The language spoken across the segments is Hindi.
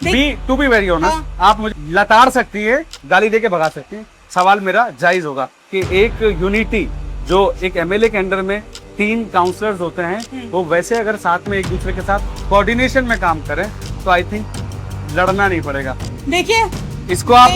टू बी वेरी ऑनेस्ट, आप मुझे लताड़ सकती है, गाली दे के भगा सकती है, सवाल मेरा जायज होगा कि एक यूनिटी जो एक एमएलए के अंडर में 3 काउंसलर्स होते हैं, वो वैसे अगर साथ में एक दूसरे के साथ कोऑर्डिनेशन में काम करें तो आई थिंक लड़ना नहीं पड़ेगा। देखिए इसको आप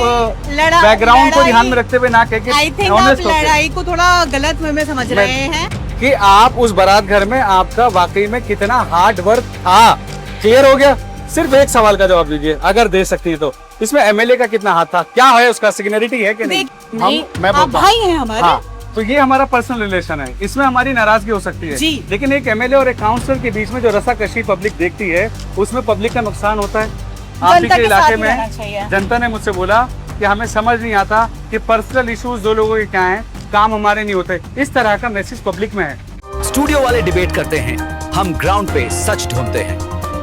बैकग्राउंड को ध्यान में रखते हुए ना कह आई थिंक आप लड़ाई को थोड़ा गलत वे में समझ रहे हैं कि आप उस बारात घर में आपका वाकई में कितना हार्ड वर्क था। क्लियर हो गया? सिर्फ एक सवाल का जवाब दीजिए अगर दे सकती है तो, इसमें एमएलए का कितना हाथ था, क्या है उसका सिग्नेरिटी है कि नहीं? मैं आप भाई हैं हमारे। हाँ, तो ये हमारा पर्सनल रिलेशन है, इसमें हमारी नाराजगी हो सकती है, लेकिन एक एमएलए और एक काउंसलर के बीच में जो रसाकशी पब्लिक देखती है उसमें पब्लिक का नुकसान होता है। आप के इलाके में जनता ने मुझसे बोला कि हमें समझ नहीं आता कि पर्सनल इश्यूज दो लोगों के क्या हैं, काम हमारे नहीं होते। इस तरह का मैसेज पब्लिक में है। स्टूडियो वाले डिबेट करते हैं, हम ग्राउंड पे सच ढूंढते हैं।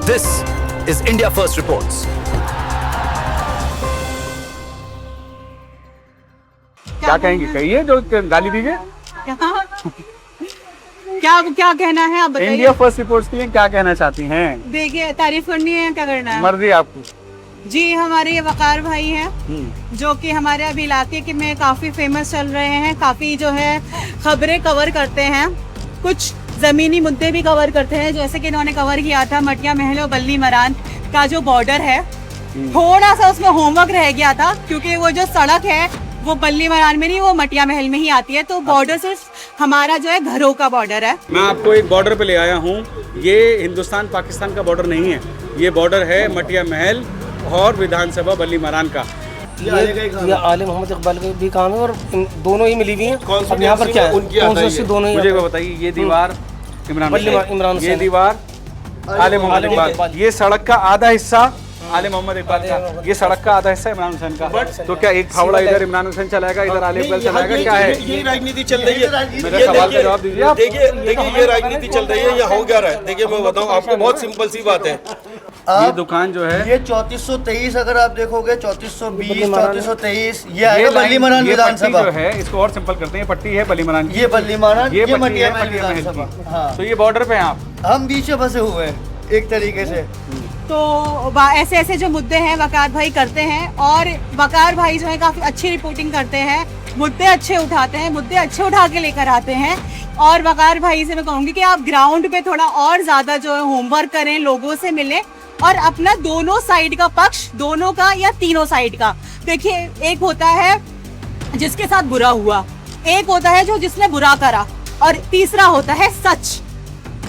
This is India first reports. क्या कहेंगे? कहिए जो गाली दीजिए। क्या कहना है आप बताइए। इंडिया फर्स्ट रिपोर्ट्स के लिए क्या कहना चाहती हैं? देखिए, तारीफ करनी है, क्या करना है, मर्जी आपको। जी, हमारे ये वकार भाई हैं जो कि हमारे अभी इलाके के में काफी फेमस चल रहे हैं, काफी जो है खबरें कवर करते हैं, कुछ जमीनी मुद्दे भी कवर करते हैं, जैसे कि इन्होंने कवर किया था मटिया महल और बल्ली मरान का जो बॉर्डर है। थोड़ा सा उसमें होमवर्क रह गया था क्योंकि वो जो सड़क है वो बल्ली मरान में नहीं, वो मटिया महल में ही आती है, तो बॉर्डर सिर्फ हमारा जो है घरों का बॉर्डर है। मैं आपको एक बॉर्डर पे ले आया हूँ, ये हिंदुस्तान पाकिस्तान का बॉर्डर नहीं है, ये बॉर्डर है मटिया महल और विधानसभा बल्ली मरान का। ये आले मोहम्मद इकबाल के भी काम है और दोनों ही मिली हुई हैं। अब यहाँ पर क्या है, दोनों ही। मुझे बताइए, ये दीवार इमरान, ये दीवार आले मोहम्मद इकबाल, ये सड़क का आधा हिस्सा आले मोहम्मद इकबाल का, ये सड़क का आधा हिस्सा इमरान हुसैन का। तो क्या एक फावड़ा इधर इमरान हुसैन चलाएगा, इधर आले इकबाल चलाएगा, क्या है? ये राजनीति चल रही है। मेरे सवाल का जवाब दीजिए आप। देखिए ये राजनीति चल रही है, ये हो क्या रहा है? देखिए मैं बताऊं आपको, बहुत सिंपल सी बात है। ये दुकान जो है ये 3423 अगर आप देखोगे 3420 3423 ये आएगा बल्ली मरान विधानसभा जो है, इसको और सिंपल करते हैं, पट्टी है बल्ली मरान की, ये बल्ली मरान, ये मटिया महल महल विधानसभा। की। हाँ, तो ये बॉर्डर पे हैं आप, हम बीच में फंसे हुए हैं एक तरीके से। तो ऐसे ऐसे जो मुद्दे हैं वकार भाई करते हैं, और वकार भाई जो है काफी अच्छी रिपोर्टिंग करते हैं, मुद्दे अच्छे उठाते हैं, मुद्दे अच्छे उठा के लेकर आते हैं। और वकार भाई से मैं कहूंगी कि आप ग्राउंड पे थोड़ा और ज्यादा जो है होमवर्क करें, लोगों से मिलें और अपना दोनों साइड का पक्ष, दोनों का या तीनों साइड का। देखिए, एक होता है जिसके साथ बुरा हुआ, एक होता है जो जिसने बुरा करा, और तीसरा होता है सच।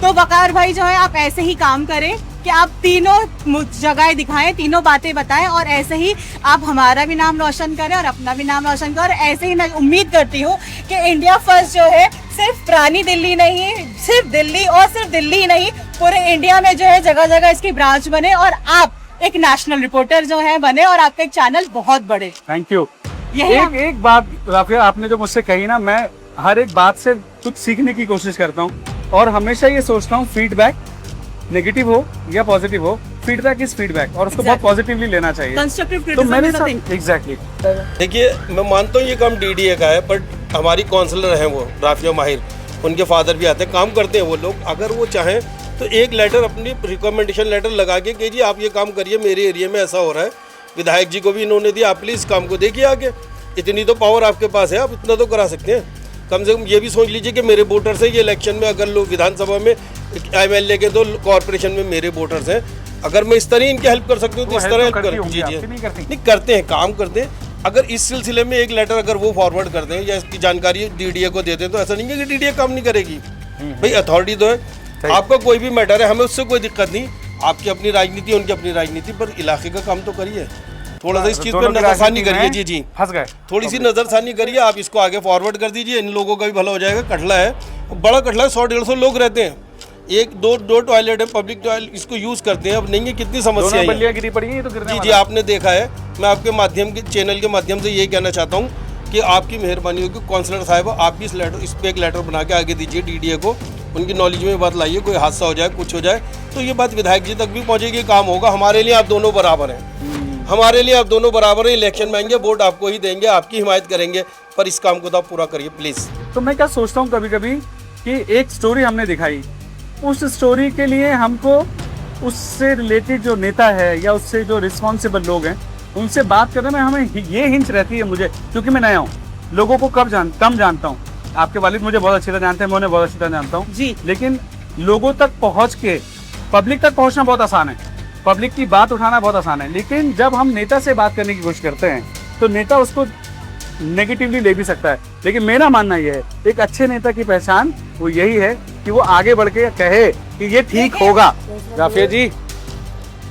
तो वकार भाई जो है, आप ऐसे ही काम करें कि आप तीनों जगह दिखाएं, तीनों बातें बताएं, और ऐसे ही आप हमारा भी नाम रोशन करें और अपना भी नाम रोशन करें। और ऐसे ही मैं उम्मीद करती हूँ कि इंडिया फर्स्ट जो है सिर्फ पुरानी दिल्ली नहीं, सिर्फ दिल्ली और सिर्फ दिल्ली ही नहीं, पूरे इंडिया में जो है जगह जगह इसकी ब्रांच बने और आप एक नेशनल रिपोर्टर जो है बने और आपका एक चैनल बहुत बड़े। Thank you. एक बात राफिया आपने जो मुझसे कही ना, मैं हर एक बात से कुछ सीखने की कोशिश करता हूँ और हमेशा ये सोचता हूँ फीडबैक नेगेटिव हो या पॉजिटिव हो, फीडबैक इज फीडबैक और उसको बहुत पॉजिटिवली लेना चाहिए। कंस्ट्रक्टिव तो मैंने एग्जैक्टली देखिए, मैं मानता हूँ ये काम डीडीए का है, बट हमारी काउंसलर हैं वो राफिया माहिर, उनके फादर भी आते हैं, काम करते हैं वो लोग। अगर वो चाहें तो एक लेटर, अपनी रिकमेंडेशन लेटर लगा के कि जी आप ये काम करिए, मेरे एरिया में ऐसा हो रहा है, विधायक जी को भी इन्होंने दिया, आप प्लीज़ काम को देखिए आगे। इतनी तो पावर आपके पास है, आप इतना तो करा सकते हैं। कम से कम ये भी सोच लीजिए कि मेरे वोटर्स हैं, ये इलेक्शन में अगर लोग विधानसभा में एमएलए के, तो कॉर्पोरेशन में मेरे वोटर्स हैं, अगर मैं इस तरह इनकी हेल्प कर सकती हूँ तो इस तरह हेल्प कर। जी जी, नहीं करते हैं, काम करते हैं। अगर इस सिलसिले में एक लेटर अगर वो फॉरवर्ड कर दें या इसकी जानकारी डीडीए को देते हैं, तो ऐसा नहीं है कि डीडीए काम नहीं करेगी। भाई अथॉरिटी तो है, आपका कोई भी मैटर है, हमें उससे कोई दिक्कत नहीं। आपकी अपनी राजनीति, उनकी अपनी राजनीति, पर इलाके का काम तो करिए, थोड़ा सा इस चीज़ पर नजरसानी करिए। जी जी, फंस गए, थोड़ी सी नजरसानी करिए, आप इसको आगे फॉरवर्ड कर दीजिए, इन लोगों का भी भला हो जाएगा। कटला है, बड़ा कटला है, 100-150 लोग रहते हैं, एक दो टॉयलेट है, पब्लिक टॉयलेट, इसको यूज करते हैं। अब नहीं है, कितनी समस्या है, बल्लियां गिरी पड़ी है तो गिरने जी जी, आपने देखा है। मैं आपके माध्यम के चैनल के माध्यम से यही कहना चाहता हूँ कि आपकी मेहरबानी होगी, काउंसलर साहब आप भी इस पे एक लेटर बना के आगे दीजिए डीडीए को, उनकी नॉलेज में बात लाइए, कोई हादसा हो जाए, कुछ हो जाए तो ये बात विधायक जी तक भी पहुँचेगी, काम होगा। हमारे लिए आप दोनों बराबर हैं, हमारे लिए आप दोनों बराबर हैं। इलेक्शन में आएंगे, वोट आपको ही देंगे, आपकी हिमायत करेंगे, पर इस काम को तो आप पूरा करिए प्लीज़। तो मैं क्या सोचता हूँ कभी कभी कि एक स्टोरी हमने दिखाई, उस स्टोरी के लिए हमको उससे रिलेटेड जो नेता है या उससे जो रिस्पॉन्सिबल लोग हैं उनसे बात करने में हमें ये हिंच रहती है मुझे, क्योंकि मैं नया हूँ, लोगों को कम जानता हूँ। आपके वालिद मुझे बहुत अच्छी तरह जानते हैं, मैं उन्हें बहुत अच्छी तरह जानता हूँ जी। लेकिन लोगों तक पहुँच के पब्लिक तक पहुँचना बहुत आसान है, पब्लिक की बात उठाना बहुत आसान है, लेकिन जब हम नेता से बात करने की कोशिश करते हैं तो नेता उसको नेगेटिवली ले भी सकता है। लेकिन मेरा मानना यह है, एक अच्छे नेता की पहचान वो यही है कि वो आगे बढ़ के कहे कि ये ठीक होगा। राफिया जी,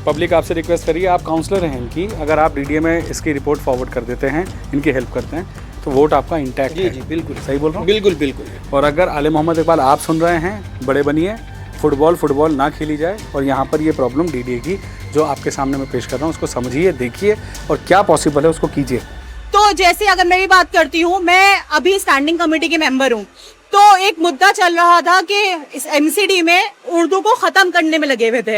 पब्लिक आपसे रिक्वेस्ट करिए, आप काउंसलर हैं इनकी, अगर आप डीडीए में इसकी रिपोर्ट फॉरवर्ड कर देते हैं, इनकी हेल्प करते हैं, तो वोट आपका इंटैक्ट है। जी बिल्कुल सही बोल रहा हूँ? बिल्कुल बिल्कुल। और अगर आले मोहम्मद इकबाल आप सुन रहे हैं, बड़े बनिए, फुटबॉल ना खेली जाए, और यहाँ पर ये प्रॉब्लम डीडीए की जो आपके सामने मैं पेश कर रहा हूँ उसको समझिए, देखिए और क्या पॉसिबल है उसको कीजिए। तो जैसे अगर मैं भी बात करती हूँ, मैं अभी स्टैंडिंग कमेटी की मेंबर हूँ, तो एक मुद्दा चल रहा था कि इस एमसीडी में उर्दू को खत्म करने में लगे हुए थे।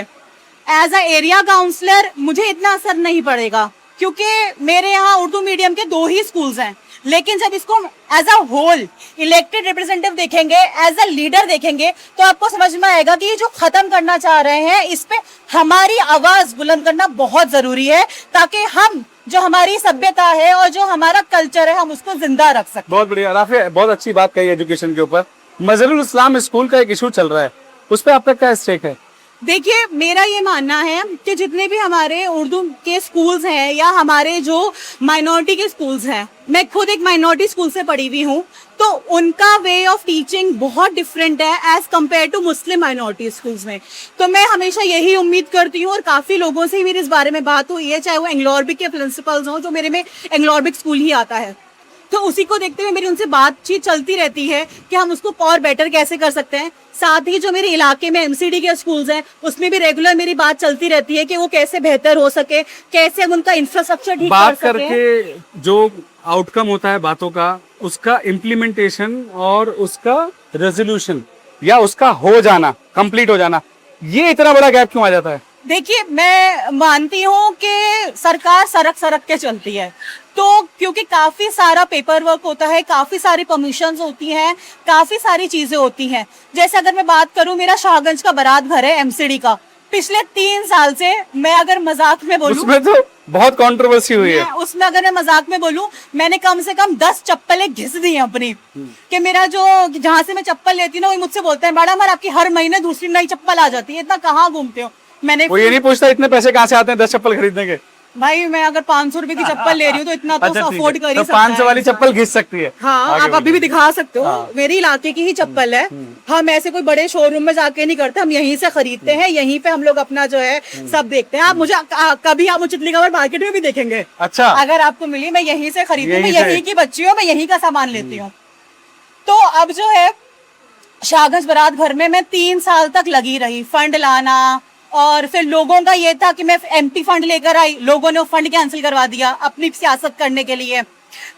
एज अ एरिया काउंसलर मुझे इतना असर नहीं पड़ेगा, क्योंकि मेरे यहाँ उर्दू मीडियम के 2 ही स्कूल्स हैं, लेकिन जब इसको as a whole elected representative देखेंगे, एज अ लीडर देखेंगे, तो आपको समझ में आएगा कि ये जो खत्म करना चाह रहे हैं, इस पे हमारी आवाज बुलंद करना बहुत जरूरी है, ताकि हम जो हमारी सभ्यता है और जो हमारा कल्चर है हम उसको जिंदा रख सकते। बहुत बढ़िया राफिया, बहुत अच्छी बात कही एजुकेशन के ऊपर। मजहरुल इस्लाम स्कूल का एक इशू चल रहा है, उस पर आपका क्या स्टेक है? देखिए, मेरा ये मानना है कि जितने भी हमारे उर्दू के स्कूल्स हैं या हमारे जो माइनॉरिटी के स्कूल्स हैं, मैं खुद एक माइनॉरिटी स्कूल से पढ़ी हुई हूँ, तो उनका वे ऑफ टीचिंग बहुत डिफरेंट है as compared to Muslim minority schools में। तो मैं हमेशा यही उम्मीद करती हूँ, और काफी लोगों से मेरी इस बारे में बात हुई है, चाहे वो एंग्लोरबिक के प्रिंसिपल्स हों, जो मेरे में एंग्लोरबिक स्कूल ही आता है, तो उसी को देखते हुए मेरी उनसे बातचीत चलती रहती है कि हम उसको और बेटर कैसे कर सकते हैं। साथ ही जो मेरे इलाके में एमसीडी के स्कूल्स हैं, उसमें भी रेगुलर मेरी बात चलती रहती है कि वो कैसे बेहतर हो सके, कैसे हम उनका इंफ्रास्ट्रक्चर ठीक बात कर सके। करके जो आउटकम होता है बातों का, उसका इम्प्लीमेंटेशन और उसका रेजोल्यूशन या उसका हो जाना, कंप्लीट हो जाना, ये इतना बड़ा गैप क्यों आ जाता है? देखिए, मैं मानती हूँ कि सरकार सरक के चलती है, तो क्योंकि काफी सारा पेपर वर्क होता है, काफी सारी परमिशंस होती हैं, काफी सारी चीजें होती हैं। जैसे अगर मैं बात करूँ, मेरा शाहगंज का बारात घर है एमसीडी का, पिछले 3 साल से, मैं अगर मजाक में बोलूं, उसमें तो बहुत कंट्रोवर्सी हुई है। उसमें अगर मैं मजाक में बोलूं, मैंने कम से कम 10 चप्पलें घिस दी हैं अपनी, कि मेरा जो जहाँ से मैं चप्पल लेती हूँ ना, वही मुझसे बोलते हैं, मैडम आपकी हर महीने दूसरी नई चप्पल आ जाती है, इतना कहाँ घूमते हो। मैंने वो ये नहीं पूछता इतने पैसे कहाँ से आते हैं 10 चप्पल खरीदने के? भाई, मैं अगर 500 रुपए की चप्पल ले रही हूँ तो इतना तो अफोर्ड कर ही सकता है। 500 वाली चप्पल घिस सकती है। हाँ, आप अभी भी दिखा सकते हो, मेरी इलाके की ही चप्पल है। हम ऐसे कोई बड़े शोरूम में जाके नहीं करते, हम यहीं से खरीदते हैं, यहीं पे हम लोग अपना जो है सब देखते हैं। आप मुझे कभी आप चितली गवर मार्केट में भी देखेंगे। अच्छा, अगर आपको मिली, मैं यहीं से खरीदती हूँ, मैं यहीं की बच्ची हूँ, मैं यहीं का सामान लेती हूँ। तो अब जो है शाहगंज बारात घर में मैं 3 साल तक लगी रही, फंड लाना, और फिर लोगों का ये था कि मैं एमपी फंड लेकर आई, लोगों ने वो फंड कैंसिल करवा दिया अपनी सियासत करने के लिए।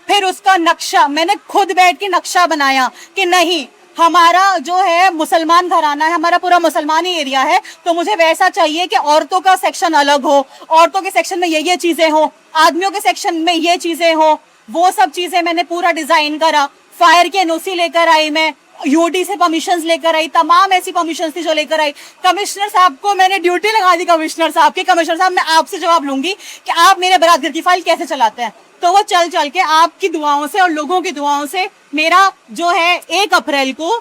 फिर उसका नक्शा मैंने खुद बैठ के नक्शा बनाया कि नहीं, हमारा जो है मुसलमान घराना है, हमारा पूरा मुसलमानी एरिया है, तो मुझे वैसा चाहिए कि औरतों का सेक्शन अलग हो, औरतों के सेक्शन में ये चीजें हो, आदमियों के सेक्शन में ये चीजें हो। वो सब चीजें मैंने पूरा डिजाइन करा, फायर की एनओसी लेकर आई, मैं यूडी से परमिशंस लेकर आई, तमाम ऐसी परमिशंस थी जो लेकर आई। कमिश्नर साहब को मैंने ड्यूटी लगा दी, कमिश्नर साहब की, कमिश्नर साहब मैं आपसे जवाब लूंगी कि आप मेरे बारात घर की फाइल कैसे चलाते हैं। तो वो चल के आपकी दुआओं से और लोगों की दुआओं से मेरा जो है 1 अप्रैल को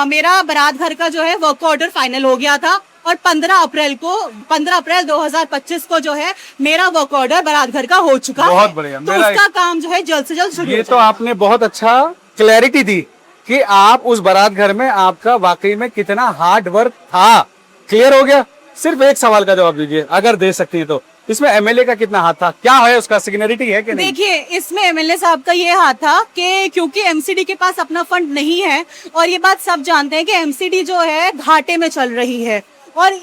मेरा बारात घर का जो है वर्क ऑर्डर फाइनल हो गया था, और 15 अप्रैल 2025 को जो है मेरा वर्क ऑर्डर बारात घर का हो चुका है। बहुत बढ़िया। तो उसका काम जो है जल्द से जल्द शुरू हो ये तो आपने बहुत अच्छा क्लैरिटी दी कि आप उस बारात घर में आपका वाकई में कितना हार्ड वर्क था। क्लियर हो गया। सिर्फ एक सवाल का जवाब दीजिए, अगर दे सकती है तो, इसमें एमएलए का कितना हाथ था? क्या है उसका, सिग्नेरिटी है कि नहीं? देखिए, इसमें एमएलए साहब का ये हाथ था कि क्योंकि एमसीडी के पास अपना फंड नहीं है, और ये बात सब जानते हैं कि एमसीडी जो है घाटे में चल रही है, और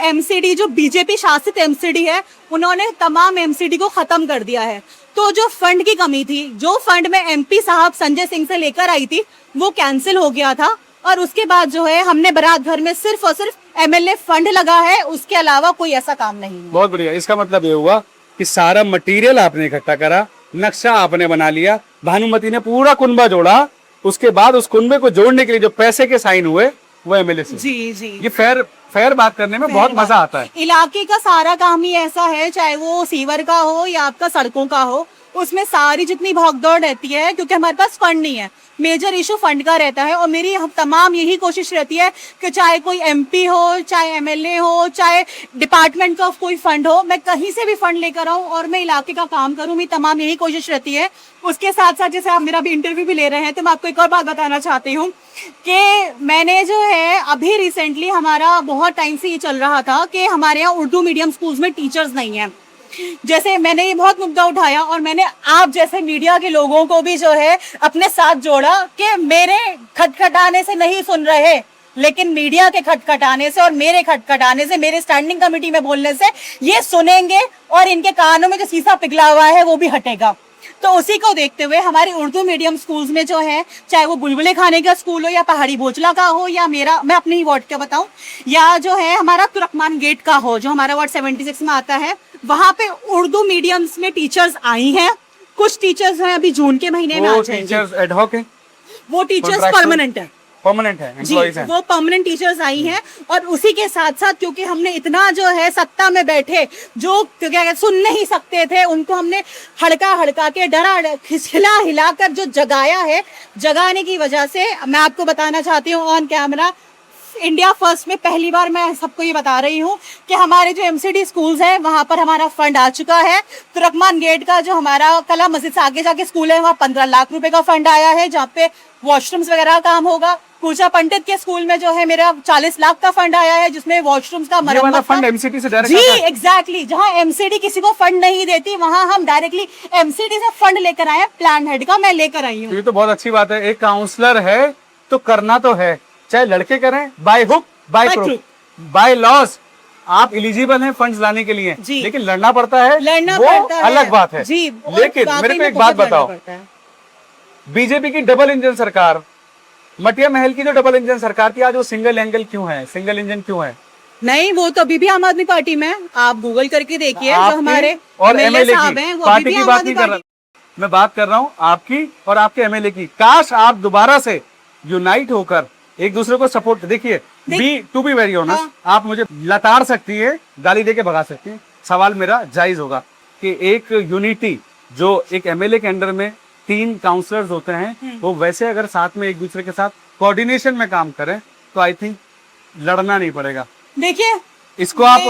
एमसीडी जो बीजेपी शासित एमसीडी है, उन्होंने तमाम एमसीडी को खत्म कर दिया है। तो जो फंड की कमी थी, जो फंड में एमपी साहब संजय सिंह से लेकर आई थी, वो कैंसिल हो गया था, और उसके बाद जो है हमने बारात घर में सिर्फ और सिर्फ एमएलए फंड लगा है, उसके अलावा कोई ऐसा काम नहीं है। बहुत बढ़िया। इसका मतलब ये हुआ कि सारा मटेरियल आपने इकट्ठा करा, नक्शा आपने बना लिया, भानुमति ने पूरा कुनबा जोड़ा, उसके बाद उस कुनबे को जोड़ने के लिए जो पैसे के साइन हुए वो एमएलए से। जी जी। ये फेयर बात करने में बहुत मजा आता है। इलाके का सारा काम ही ऐसा है, चाहे वो सीवर का हो या आपका सड़कों का हो, उसमें सारी जितनी भागदौड़ रहती है, क्योंकि हमारे पास फंड नहीं है, मेजर इशू फंड का रहता है। और मेरी तमाम यही कोशिश रहती है कि चाहे कोई एमपी हो, चाहे एमएलए हो, चाहे डिपार्टमेंट का कोई फंड हो, मैं कहीं से भी फंड लेकर आऊं और मैं इलाके का काम करूं, मेरी तमाम यही कोशिश रहती है। उसके साथ साथ जैसे आप मेरा भी इंटरव्यू भी ले रहे हैं, तो मैं आपको एक और बात बताना चाहती हूँ कि मैंने जो है अभी रिसेंटली, हमारा बहुत टाइम से ये चल रहा था कि हमारे यहाँ उर्दू मीडियम स्कूल्स में टीचर्स नहीं है। जैसे मैंने ये बहुत मुद्दा उठाया और मैंने आप जैसे मीडिया के लोगों को भी जो है अपने साथ जोड़ा कि मेरे खटखटाने से नहीं सुन रहे, लेकिन मीडिया के खटखटाने से और मेरे खटखटाने से, मेरे स्टैंडिंग कमेटी में बोलने से ये सुनेंगे और इनके कानों में जो शीशा पिघला हुआ है वो भी हटेगा। तो उसी को देखते हुए हमारे उर्दू मीडियम स्कूल्स में जो है, चाहे वो बुलबुले खाने का स्कूल हो या पहाड़ी भोजला का हो या मैं अपने ही वार्ड का बताऊं, या जो है हमारा तुर्कमान गेट का हो जो हमारा वार्ड 76 में आता है, वहां पे उर्दू मीडियम्स में टीचर्स आई हैं। कुछ टीचर्स हैं अभी जून के महीने में आ जाएंगे। टीचर्स एडहॉक है, वो टीचर्स परमानेंट है, परमानेंट है, एम्प्लॉइज हैं। वो परमानेंट टीचर्स आई हैं। और उसी के साथ साथ क्योंकि हमने इतना जो है सत्ता में बैठे जो क्या सुन नहीं सकते थे, उनको हमने हड़का के डरा हिला कर जो जगाया है, जगाने की वजह से मैं आपको बताना चाहती हूँ ऑन कैमरा, इंडिया फर्स्ट में पहली बार मैं सबको ये बता रही हूँ कि हमारे जो एमसीडी स्कूल्स हैं वहां पर हमारा फंड आ चुका है। तुर्कमान गेट का जो हमारा कला मस्जिद से आगे जाके स्कूल है, वहाँ 15 लाख रुपए का फंड आया है, जहाँ पे वॉशरूम्स वगैरह का काम होगा। कूचा पंडित के स्कूल में जो है मेरा 40 लाख का फंड आया है, जिसमें वॉशरूम्स का मरम्मत फंड एमसीडी से डायरेक्ट जी एग्जैक्टली। जहाँ एमसीडी किसी को फंड नहीं देती, वहाँ हम डायरेक्टली एमसीडी से फंड लेकर आए। प्लान हेड का मैं लेकर आई हूँ। ये तो बहुत अच्छी बात है। एक काउंसलर है तो करना तो है, चाहे लड़के करें, by hook by crook, by laws आप एलिजिबल हैं फंड्स लाने के लिए, लेकिन लड़ना पड़ता है, वो अलग बात है जी। लेकिन मेरे को एक बात बताओ, बीजेपी की डबल इंजन सरकार, मटिया महल की जो डबल इंजन सरकार थी, आज वो सिंगल एंगल क्यों है, सिंगल इंजन क्यों है? नहीं, वो तो अभी भी आम आदमी पार्टी में, आप गूगल करके देखिए, जो हमारे और एमएलए की पार्टी की बात नहीं कर रहा, मैं बात कर रहा हूँ आपकी और आपके एमएलए की। काश आप दोबारा से यूनाइट होकर एक दूसरे को सपोर्ट, देखिए टू बी वेरी ऑनेस्ट, आप मुझे लताड़ सकती है, गाली देके भगा सकती है, सवाल मेरा जायज होगा कि एक यूनिटी जो एक एमएलए के अंडर में 3 काउंसलर्स होते हैं, वो वैसे अगर साथ में एक दूसरे के साथ कोऑर्डिनेशन में काम करें तो आई थिंक लड़ना नहीं पड़ेगा। देखिए इसको आप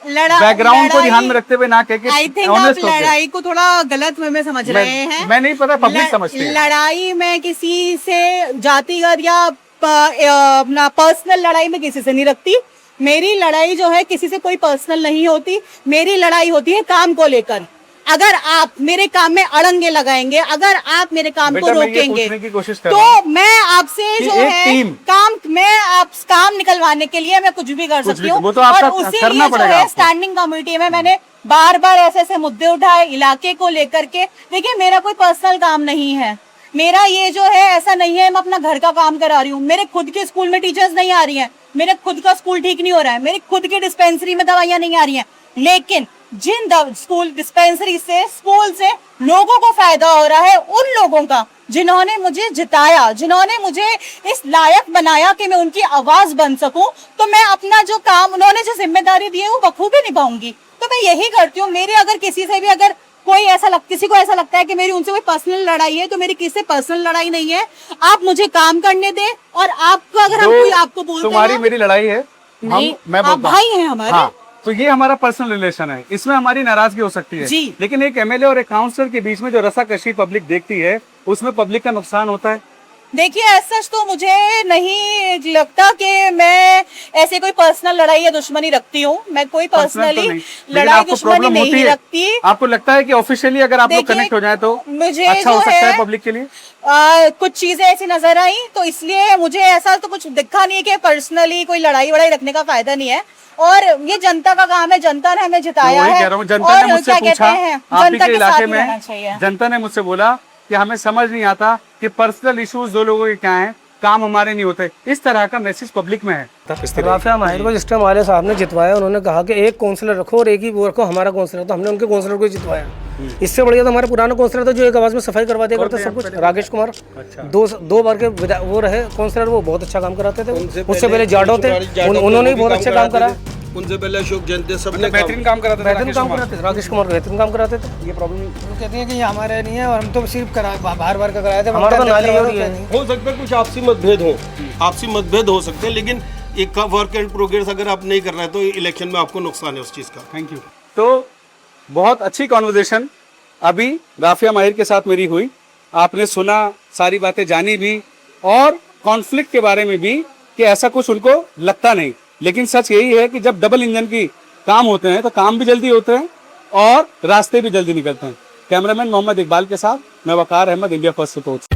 बैकग्राउंड को ध्यान में रखते हुए ना कह के आई थिंक आप लड़ाई को थोड़ा गलत वे में समझ रहे हैं। मैं नहीं पता, पब्लिक समझती है। लड़ाई में किसी से जातिगत या अपना पर्सनल लड़ाई में किसी से नहीं रखती। मेरी लड़ाई जो है किसी से कोई पर्सनल नहीं होती, मेरी लड़ाई होती है काम को लेकर। अगर आप मेरे काम में अड़ंगे लगाएंगे, अगर आप मेरे काम को रोकेंगे, तो मैं आपसे जो है काम निकलवाने के लिए मैं कुछ भी कर सकती हूँ। और उसी लिए जो है स्टैंडिंग कमेटी में मैंने बार बार ऐसे मुद्दे उठाए इलाके को लेकर के। देखिए, मेरा कोई पर्सनल काम नहीं है, मेरा ये जो है ऐसा नहीं है मैं अपना घर का काम करा रही हूँ। मेरे खुद के स्कूल में टीचर्स नहीं आ रही हैं, मेरे खुद का स्कूल ठीक नहीं हो रहा है, मेरी खुद की डिस्पेंसरी में दवाइयां नहीं आ रही हैं, लेकिन जिन स्कूल डिस्पेंसरी से स्कूल से लोगों को फायदा हो रहा है, उन लोगों का जिन्होंने मुझे जिताया, जिन्होंने मुझे इस लायक बनाया कि मैं उनकी आवाज बन सकूं, तो मैं अपना जो काम, उन्होंने जो जिम्मेदारी दी है वो बखूबी निभाऊंगी। तो मैं यही करती हूँ। मेरे अगर किसी से भी अगर किसी को ऐसा लगता है कि मेरी उनसे कोई पर्सनल लड़ाई है, तो मेरी किसी से पर्सनल लड़ाई नहीं है। आप मुझे काम करने दें, और आपको अगर हम कोई आपको बोलते हैं तुम्हारी मेरी लड़ाई है, मैं आप भाई हैं हमारे, हाँ, तो ये हमारा पर्सनल रिलेशन है, इसमें हमारी नाराजगी हो सकती है जी। लेकिन एक एमएलए और एक काउंसलर के बीच में जो रसाकशी पब्लिक देखती है, उसमें पब्लिक का नुकसान होता है। देखिए, ऐसा तो मुझे नहीं लगता कि मैं ऐसे कोई पर्सनल लड़ाई या दुश्मनी रखती हूँ। मैं कोई पर्सनली लड़ाई दुश्मनी नहीं रखती। आपको लगता है कि ऑफिशियली अगर आप लोग कनेक्ट हो जाए तो मुझे अच्छा हो सकता है पब्लिक के लिए? कुछ चीजें ऐसी नजर आई, तो इसलिए मुझे ऐसा तो कुछ दिखा नहीं है कि पर्सनली कोई लड़ाई वड़ाई रखने का फायदा नहीं है। और ये जनता का काम है, जनता ने हमें जिताया है। जनता ने मुझसे पूछा, आपके इलाके में जनता ने मुझसे बोला कि हमें समझ नहीं आता कि पर्सनल इश्यूज 2 लोगों के क्या हैं, काम हमारे नहीं होते। इस तरह का मैसेज पब्लिक में है। राफिया माहिर को जिस टाइम हमारे साहब ने जितवाया, उन्होंने कहा कि एक काउंसलर रखो और एक ही वो रखो हमारा काउंसलर, तो हमने उनके काउंसलर को जितवाया। इससे बढ़िया तो हमारे पुराने काउंसलर थे जो एक आवाज में सफाई करवा दिया करते सब कुछ। राकेश कुमार दो बार के वो रहे काउंसलर, वो बहुत अच्छा काम कराते थे। उससे पहले जाडो थे, उन्होंने भी बहुत अच्छा काम करा। उनसे पहले अशोक जैन थे, सबने बेहतरीन काम कराते थे बेहतरीन काम कराते थे। राकेश कुमार बेहतरीन काम कराते थे। ये प्रॉब्लम वो कहते हैं कि ये हमारे नहीं है और हम तो सिर्फ बाहर का कराए थे। हमारा तो नाली हो सकता है कुछ आपसी मतभेद हो सकते हैं, लेकिन एक वर्क एंड प्रोग्रेस अगर आप नहीं कर रहे हैं तो इलेक्शन में आपको नुकसान है उस चीज़ का। Thank you. तो बहुत अच्छी कॉन्वर्जेशन अभी राफिया माहिर के साथ मेरी हुई। आपने सुना, सारी बातें जानी भी, और कॉन्फ्लिक्ट के बारे में भी कि ऐसा कुछ उनको लगता नहीं। लेकिन सच यही है कि जब डबल इंजन की काम होते हैं तो काम भी जल्दी होते हैं और रास्ते भी जल्दी निकलते हैं। कैमरामैन मोहम्मद इकबाल के साथ मैं वकार अहमद, इंडिया फर्स्ट रिपोर्ट।